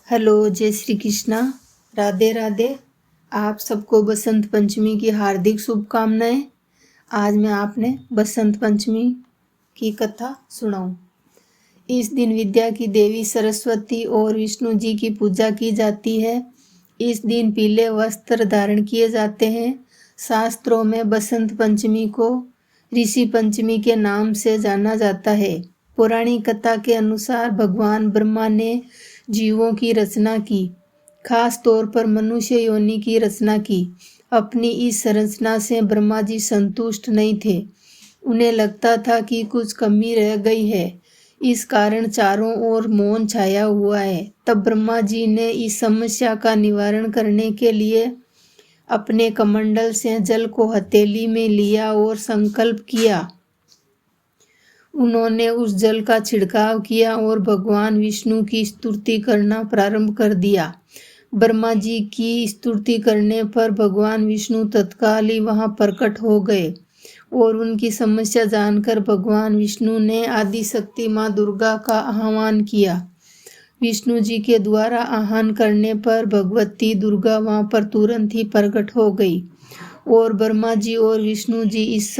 Hello, जय श्री कृष्णा, राधे राधे। आप सबको बसंत पंचमी की हार्दिक शुभकामनाएं। आज मैं आपने बसंत पंचमी की कथा सुनाऊं। इस दिन विद्या की देवी सरस्वती और विष्णु जी की पूजा की जाती है। इस दिन पीले वस्त्र धारण किए जाते हैं। शास्त्रों में बसंत पंचमी को ऋषि पंचमी के नाम से जाना जाता है। पौराणिक कथा के अनुसार भगवान ब्रह्मा ने जीवों की रचना की, खास तौर पर मनुष्य योनि की रचना की। अपनी इस संरचना से ब्रह्मा जी संतुष्ट नहीं थे। उन्हें लगता था कि कुछ कमी रह गई है। इस कारण चारों ओर मौन छाया हुआ है। तब ब्रह्मा जी ने इस समस्या का निवारण करने के लिए अपने कमंडल से जल को हथेली में लिया और संकल्प किया। उन्होंने उस जल का छिड़काव किया और भगवान विष्णु की स्तुति करना प्रारंभ कर दिया। ब्रह्मा जी की स्तुति करने पर भगवान विष्णु तत्काल ही वहां प्रकट हो गए और उनकी समस्या जानकर भगवान विष्णु ने आदि शक्ति माँ दुर्गा का आह्वान किया। विष्णु जी के द्वारा आह्वान करने पर भगवती दुर्गा वहां पर तुरंत ही प्रकट हो गई और ब्रह्मा जी और विष्णु जी इस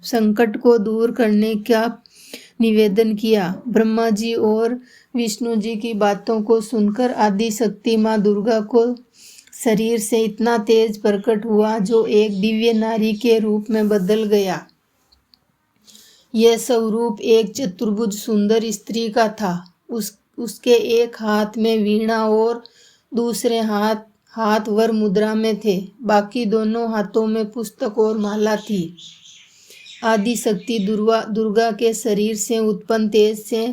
संकट को दूर करने का निवेदन किया। ब्रह्मा जी और विष्णु जी की बातों को सुनकर आदि शक्ति माँ दुर्गा को शरीर से इतना तेज प्रकट हुआ जो एक दिव्य नारी के रूप में बदल गया। यह स्वरूप एक चतुर्भुज सुंदर स्त्री का था। उसके एक हाथ में वीणा और दूसरे हाथ वर मुद्रा में थे। बाकी दोनों हाथों में पुस्तक और माला थी। आदि शक्ति दुर्गा के शरीर से उत्पन्न तेज से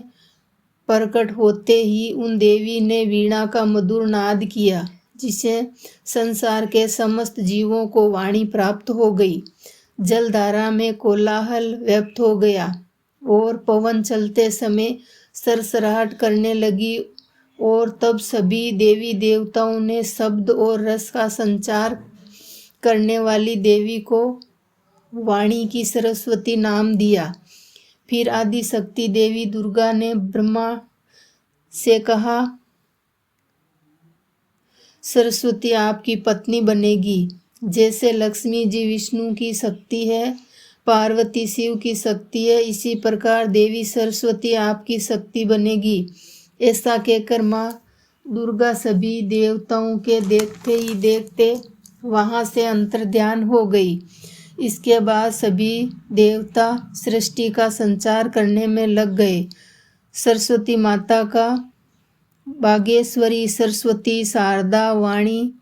प्रकट होते ही उन देवी ने वीणा का मधुर नाद किया, जिसे संसार के समस्त जीवों को वाणी प्राप्त हो गई। जलधारा में कोलाहल व्याप्त हो गया और पवन चलते समय सरसराहट करने लगी और तब सभी देवी देवताओं ने शब्द और रस का संचार करने वाली देवी को वाणी की सरस्वती नाम दिया। फिर आदि शक्ति देवी दुर्गा ने ब्रह्मा से कहा, सरस्वती आपकी पत्नी बनेगी। जैसे लक्ष्मी जी विष्णु की शक्ति है, पार्वती शिव की शक्ति है, इसी प्रकार देवी सरस्वती आपकी शक्ति बनेगी। ऐसा कहकर माँ दुर्गा सभी देवताओं के देखते ही देखते वहाँ से अंतर्ध्यान हो गई। इसके बाद सभी देवता सृष्टि का संचार करने में लग गए। सरस्वती माता का बागेश्वरी, सरस्वती, शारदा, वाणी,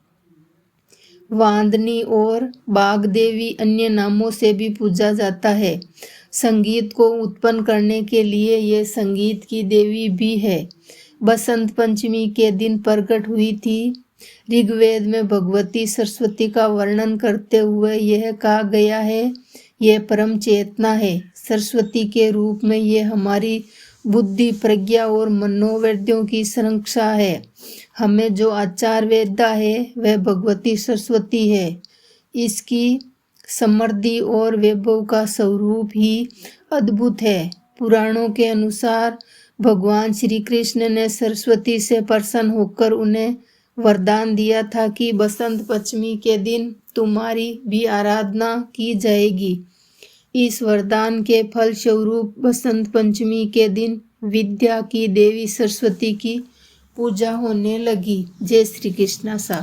वांदनी और बागदेवी अन्य नामों से भी पूजा जाता है। संगीत को उत्पन्न करने के लिए ये संगीत की देवी भी है। बसंत पंचमी के दिन प्रकट हुई थी। ऋग्वेद में भगवती सरस्वती का वर्णन करते हुए यह कहा गया है, यह परम चेतना है। सरस्वती के रूप में यह हमारी बुद्धि, प्रज्ञा और मनोवेद्यों की संरक्षा है। हमें जो आचार वेदा है वह भगवती सरस्वती है। इसकी समृद्धि और वैभव का स्वरूप ही अद्भुत है। पुराणों के अनुसार भगवान श्री कृष्ण ने सरस्वती से प्रसन्न होकर उन्हें वरदान दिया था कि बसंत पंचमी के दिन तुम्हारी भी आराधना की जाएगी। इस वरदान के फल स्वरूप बसंत पंचमी के दिन विद्या की देवी सरस्वती की पूजा होने लगी। जय श्री कृष्ण सा।